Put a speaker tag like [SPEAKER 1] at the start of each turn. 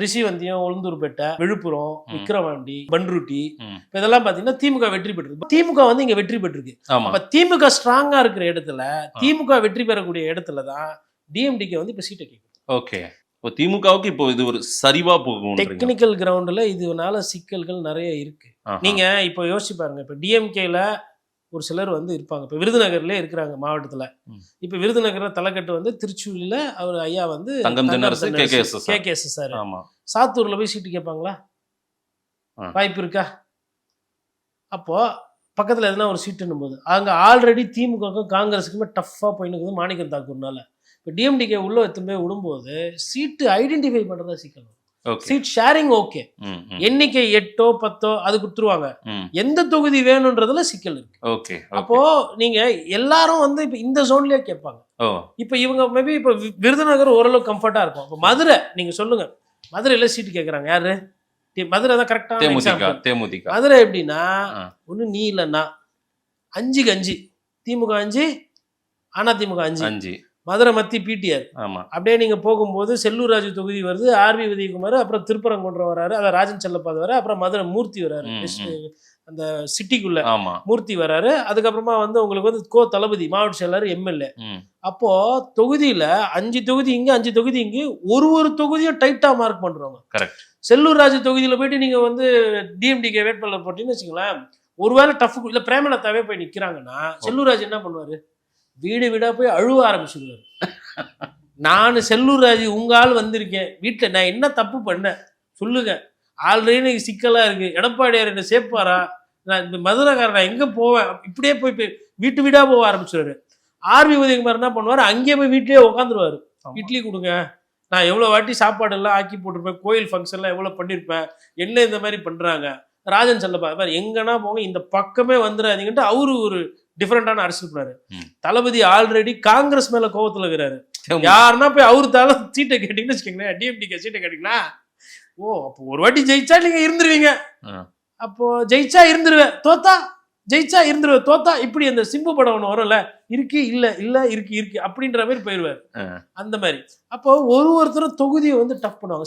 [SPEAKER 1] ரிஷிவந்தியம், உளுந்தூர்பேட்டை, விழுப்புரம், விக்கிரவாண்டி, பண்ருட்டி இதெல்லாம் பாத்தீங்கன்னா திமுக வெற்றி பெற்றிருக்கு. திமுக வந்து இங்க வெற்றி பெற்றிருக்கு. அப்ப திமுக ஸ்ட்ராங்கா இருக்கிற இடத்துல, திமுக வெற்றி பெறக்கூடிய இடத்துலதான் டிஎம்டிகே வந்து இப்ப சீட்டை கேட்குது.
[SPEAKER 2] ஓகே, இப்போ திமுகவுக்கு இப்போ இது ஒரு சரிவா போகும்.
[SPEAKER 1] டெக்னிக்கல் கிரவுண்ட்ல இதனால சிக்கல்கள் நிறைய இருக்கு. நீங்க இப்போ யோசிச்சு பாருங்க. இப்ப டிஎம்கேல ஒரு சிலர் வந்து இருப்பாங்க. இப்போ விருதுநகர்ல இருக்கிறாங்க மாவட்டத்துல. இப்ப விருதுநகர்ல தலைக்கட்டு வந்து திருச்சூர்ல அவர் ஐயா வந்து கேகேஎஸ் சார். சாத்தூர்ல போய் சீட்டு கேட்பாங்களா? வாய்ப்பு இருக்கா? அப்போ பக்கத்துல எதுனா ஒரு சீட்டுன்னும் போது அங்க ஆல்ரெடி திமுகவுக்கும் காங்கிரஸுக்குமே டஃப்பா போயின்னு இருக்குது மாணிக்கம் தாக்கூர்னால. இப்போ டிஎம்டிகே உள்ள எடுத்துன்னு போய் விடும்போது சீட்டு ஐடென்டிஃபை பண்றதா சிக்கல். சீட் ஷேரிங் ஓகே, எண்ணிக்கை 8 ஓ 10 அது கொடுத்துருவாங்க. எந்த தொகுதி வேணும்ன்றதுல சிக்கல் இருக்கு. அப்போ நீங்க எல்லாரும் வந்து இப்ப இந்த ஜோன்லயே கேட்பாங்க. இப்ப இவங்க மேபி இப்ப விருதுநகர் ஓரளவு கம்ஃபர்ட்டா இருக்கும். இப்ப மதுரை நீங்க சொல்லுங்க, மதுரையில சீட்டு கேட்கறாங்க. யாரு? மதுரை தான் கரெக்டான எக்ஸாம்பிள். மதுரை எப்படின்னா ஒண்ணு நீ இல்லைன்னா 5க்கு 5 திமுக 5 அதிமுக 5 மதுரை மத்தி பிடிஆர். அப்படியே நீங்க போகும்போது செல்லூர் ராஜு தொகுதி வருது, ஆர்வி உதயகுமார், அப்புறம் திருப்பரங்குன்றம் வராரு, அதான் ராஜன் செல்லப்பாது வர, அப்புறம் மதுரை மூர்த்தி வராரு, அந்த சிட்டிக்குள்ள மூர்த்தி வராரு. அதுக்கப்புறமா வந்து உங்களுக்கு வந்து கோ தளபதி மாவட்ட செயலர் எம்எல்ஏ. அப்போ தொகுதியில 5 தொகுதி இங்க 5 தொகுதி இங்க, ஒரு தொகுதியும் டைட்டா மார்க் பண்றவங்க. செல்லூர் ராஜு தொகுதியில போயிட்டு நீங்க வந்து டிஎம்டிகே வேட்பாளர் போட்டீங்கன்னு வச்சுங்களேன், ஒருவேளை டஃப் இல்ல பிரேமலதாவே போய் நிக்கிறாங்கன்னா செல்லூர் ராஜு என்ன பண்ணுவாரு? வீடு வீடா போய் அழுவ ஆரம்பிச்சுடுவாரு. நான் செல்லூர் ராஜு உங்க ஆள் வந்திருக்கேன், வீட்டுல நான் என்ன தப்பு பண்ணேன் சொல்லுங்க, ஆல்ரெடி சிக்கலா இருக்கு, எடப்பாடியார் என்ன சேர்ப்பாரா, நான் இந்த மதுரைக்காரன் நான் எங்க போவேன், இப்படியே போய் வீட்டு வீடா போக ஆரம்பிச்சுடுவாரு. ஆர்வி உதயகுமார் என்ன பண்ணுவாரு? அங்கேயே போய் வீட்லயே உட்காந்துருவாரு. இட்லி கொடுங்க, நான் எவ்வளவு வாட்டி சாப்பாடு எல்லாம் ஆக்கி போட்டிருப்பேன், கோயில் ஃபங்க்ஷன்லாம் எவ்வளவு பண்ணிருப்பேன், என்ன இந்த மாதிரி பண்றாங்க. ராஜன் செல்லப்பா எங்கன்னா போங்க, இந்த பக்கமே வந்துடாதீங்கன்ட்டு அவரு ஒரு டிஃபரெண்டான அரசியல் பண்ணாரு. தளபதி ஆல்ரெடி காங்கிரஸ் மேல கோவத்துல இருக்கிறாரு. யாருன்னா போய் அவரு தலை சீட்டை கேட்டீங்கன்னு வச்சுக்கோங்களேன், டிஎம்டிகே சீட்டை கேட்டீங்கன்னா, அப்போ ஒரு வாட்டி ஜெயிச்சா நீங்க இருந்துருவீங்க, அப்போ ஜெயிச்சா இருந்துருவேன், தோத்தா ஜெயிச்சா இருந்துருவேன், தோத்தா இப்படி அந்த சிம்பு படம் ஒண்ணு வரும்ல, இருக்கு இல்ல இல்ல இருக்கு இருக்கு அப்படின்ற மாதிரி போயிருவாரு. அந்த மாதிரி அப்போ ஒருத்தரும் தொகுதியை வந்து டஃப் பண்ணுவாங்க.